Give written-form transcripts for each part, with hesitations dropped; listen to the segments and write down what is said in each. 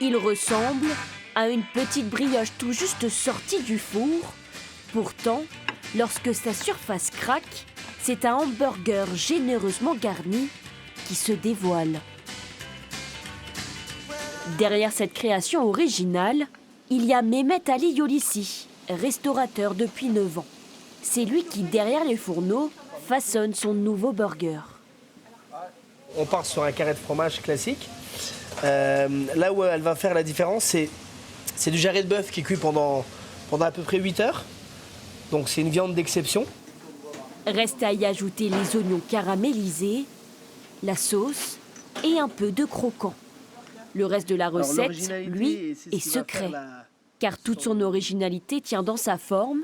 Il ressemble à une petite brioche tout juste sortie du four. Pourtant, lorsque sa surface craque, c'est un hamburger généreusement garni qui se dévoile. Derrière cette création originale, il y a Mehmet Ali Yolissi, restaurateur depuis 9 ans. C'est lui qui, derrière les fourneaux, façonne son nouveau burger. On part sur un carré de fromage classique. Là où elle va faire la différence, c'est du jarret de bœuf qui cuit pendant à peu près 8 heures. Donc c'est une viande d'exception. Reste à y ajouter les oignons caramélisés, la sauce et un peu de croquant. Le reste de la recette, lui, est secret, car toute son originalité tient dans sa forme,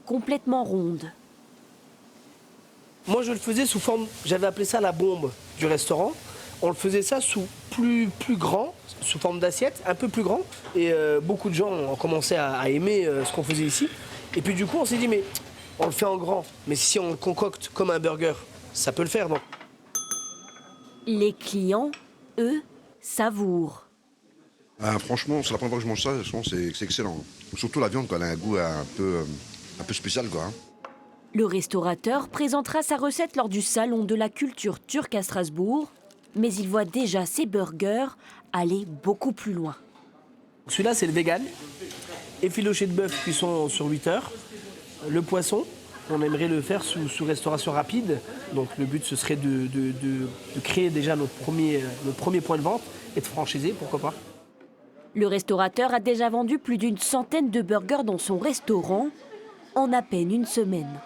complètement ronde. Moi je le faisais sous forme, j'avais appelé ça la bombe du restaurant. On le faisait ça sous plus grand, sous forme d'assiette, un peu plus grand. Et beaucoup de gens ont commencé à aimer ce qu'on faisait ici. Et puis du coup on s'est dit mais on le fait en grand, mais si on le concocte comme un burger, ça peut le faire donc. Les clients, eux, savourent. Franchement, c'est la première fois que je mange ça, je pense que c'est excellent. Surtout la viande, elle a un goût un peu spécial, quoi. Le restaurateur présentera sa recette lors du Salon de la culture turque à Strasbourg, mais il voit déjà ses burgers aller beaucoup plus loin. Celui-là, c'est le vegan. Effiloché de bœuf cuisson sur 8 heures. Le poisson, on aimerait le faire sous restauration rapide. Donc le but, ce serait de créer déjà notre premier point de vente et de franchiser, pourquoi pas. Le restaurateur a déjà vendu plus d'100 de burgers dans son restaurant en à peine une semaine.